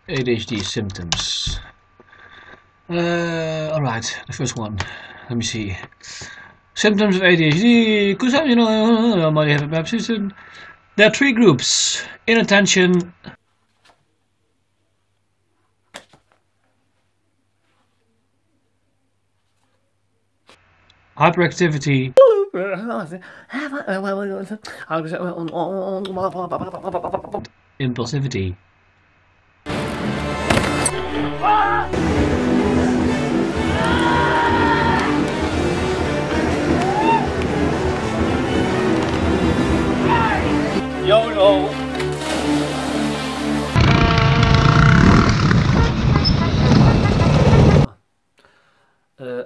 ADHD symptoms. Alright, the first one. Let me see. Symptoms of ADHD. Because you know, might have a bad system. There are three groups: inattention, hyperactivity, impulsivity. YOLO!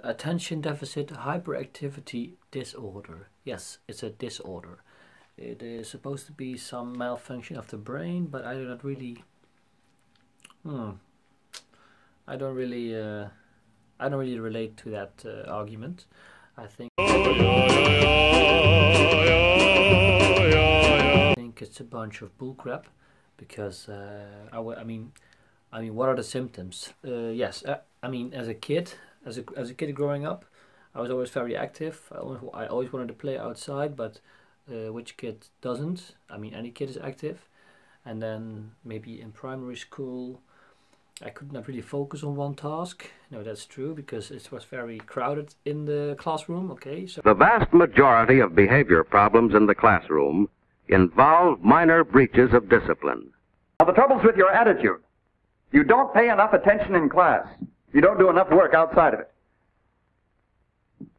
Attention deficit hyperactivity disorder. Yes, it's a disorder. It is supposed to be some malfunction of the brain, but I do not really. I don't really relate to that argument. I think it's a bunch of bullcrap, because I mean, what are the symptoms? Yes, I mean, as a kid growing up, I was always very active. I always wanted to play outside, but which kid doesn't? I mean, any kid is active. And then maybe in primary school, I could not really focus on one task. No, that's true, because it was very crowded in the classroom. Okay, so the vast majority of behavior problems in the classroom involve minor breaches of discipline. Now, the trouble's with your attitude. You don't pay enough attention in class. You don't do enough work outside of it.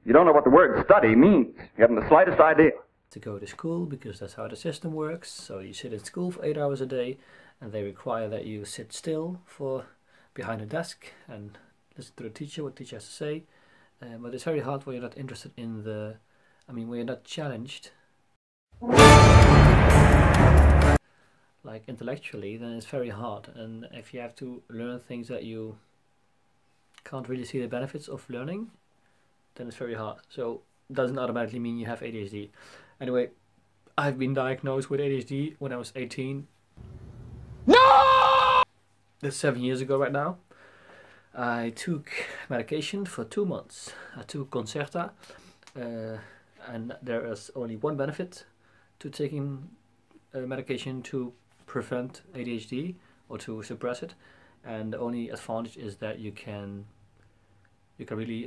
You don't know what the word study means. You haven't the slightest idea. To go to school, because that's how the system works. So you sit in school for 8 hours a day, and they require that you sit still behind a desk and listen to the teacher, what the teacher has to say. But it's very hard when you're not interested in when you're not challenged, like intellectually, then it's very hard. And if you have to learn things that you can't really see the benefits of learning, then it's very hard. So it doesn't automatically mean you have ADHD. Anyway, I've been diagnosed with ADHD when I was 18. No! That's 7 years ago right now. I took medication for 2 months. I took Concerta, and there is only one benefit to taking medication to prevent ADHD or to suppress it, and the only advantage is that you can really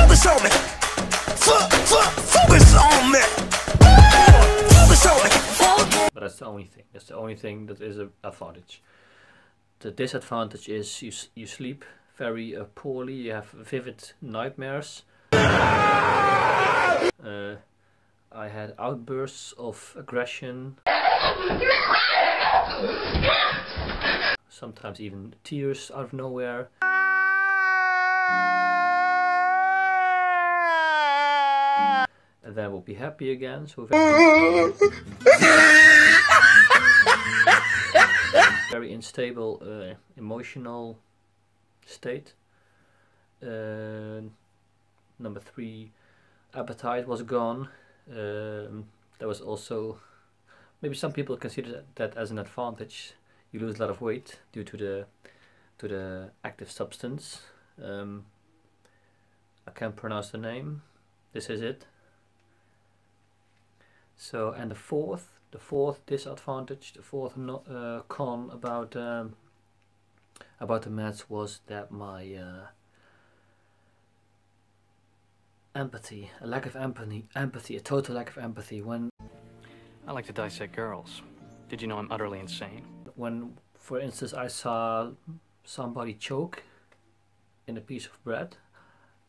focus on me. Focus on me. Focus on me. But that's the only thing. That's the only thing that is an advantage. The disadvantage is you sleep very poorly. You have vivid nightmares. I had outbursts of aggression. Sometimes even tears out of nowhere. And then we'll be happy again. So very unstable emotional state. Number 3, appetite was gone. There was also, maybe some people consider that as an advantage. You lose a lot of weight due to the active substance. I can't pronounce the name. This is it. So, and the fourth disadvantage, the fourth con about the meds was that my empathy, a lack of empathy, a total lack of empathy. When I like to dissect girls. Did you know I'm utterly insane? When, for instance, I saw somebody choke in a piece of bread,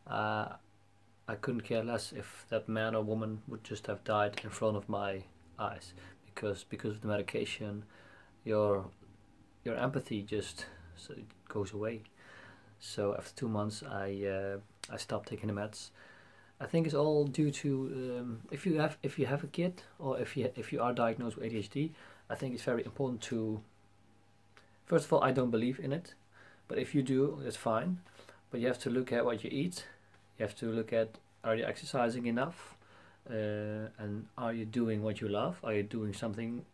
I couldn't care less if that man or woman would just have died in front of my eyes, because of the medication, your empathy just goes away. So after 2 months, I stopped taking the meds. I think it's all due to if you have a kid, or if you are diagnosed with ADHD, I think it's very important to. First of all, I don't believe in it, but if you do, that's fine. But you have to look at what you eat. You have to look at, are you exercising enough, and are you doing what you love? Are you doing something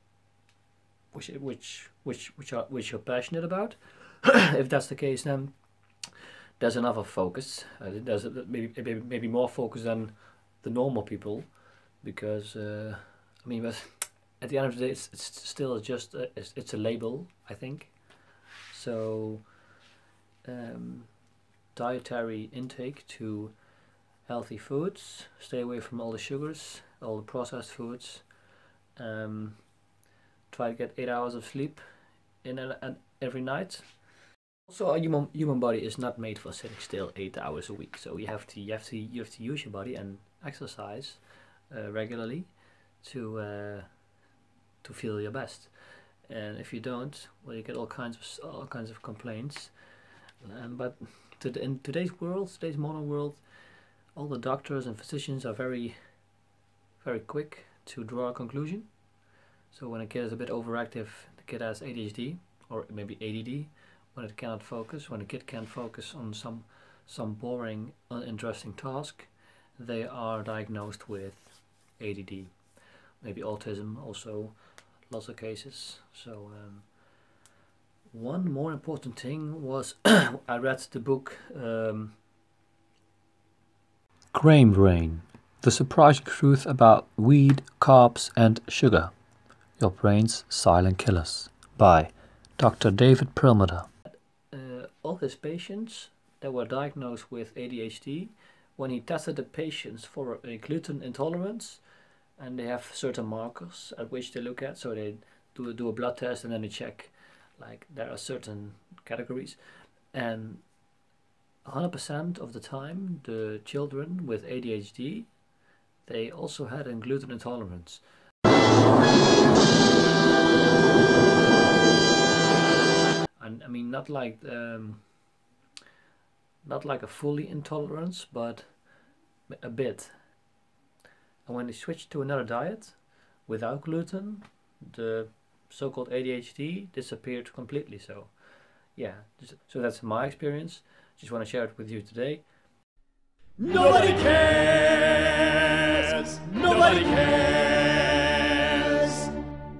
which you're passionate about? If that's the case, then there's enough of focus. There's maybe more focus than the normal people, because I mean, but at the end of the day, it's still just it's a label, I think. So dietary intake to healthy foods, stay away from all the sugars, all the processed foods, try to get 8 hours of sleep in every night. Also, a human body is not made for sitting still 8 hours a week, so you have to use your body and exercise regularly to feel your best. And if you don't, well, you get all kinds of complaints. But in today's modern world, all the doctors and physicians are very quick to draw a conclusion. So when a kid is a bit overactive, the kid has ADHD or maybe ADD. When it cannot focus, when a kid can't focus on some boring, uninteresting task, they are diagnosed with ADD. Maybe autism also, lots of cases. So one more important thing was I read the book Grain Brain, The Surprising Truth About Weed, Carbs and Sugar, Your Brain's Silent Killers, by Dr. David Perlmutter. All his patients that were diagnosed with ADHD, when he tested the patients for a gluten intolerance, and they have certain markers at which they look at, so they do a blood test and then they check, like there are certain categories, and 100% of the time the children with ADHD, they also had a gluten intolerance. And I mean, not like a fully intolerance, but a bit. And when they switched to another diet without gluten, the so-called ADHD disappeared completely. So yeah, so that's my experience. Just want to share it with you today. Nobody cares! Nobody cares!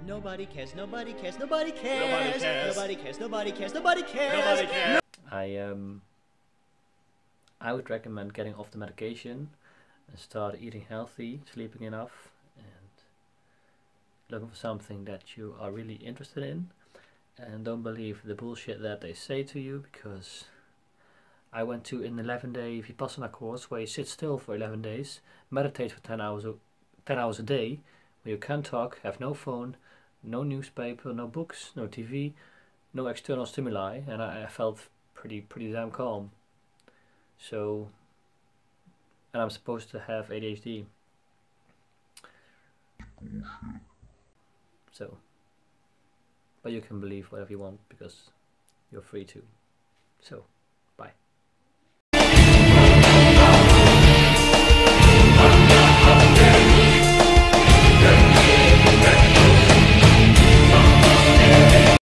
Nobody cares, nobody cares, nobody cares! Nobody cares, nobody cares, nobody cares! Nobody cares! I would recommend getting off the medication and start eating healthy, sleeping enough, and looking for something that you are really interested in. And don't believe the bullshit that they say to you, because I went to an 11-day Vipassana course where you sit still for 11 days, meditate for 10 hours a day, where you can't talk, have no phone, no newspaper, no books, no TV, no external stimuli, and I felt pretty damn calm. So, and I'm supposed to have ADHD. So, but you can believe whatever you want because you're free to. So.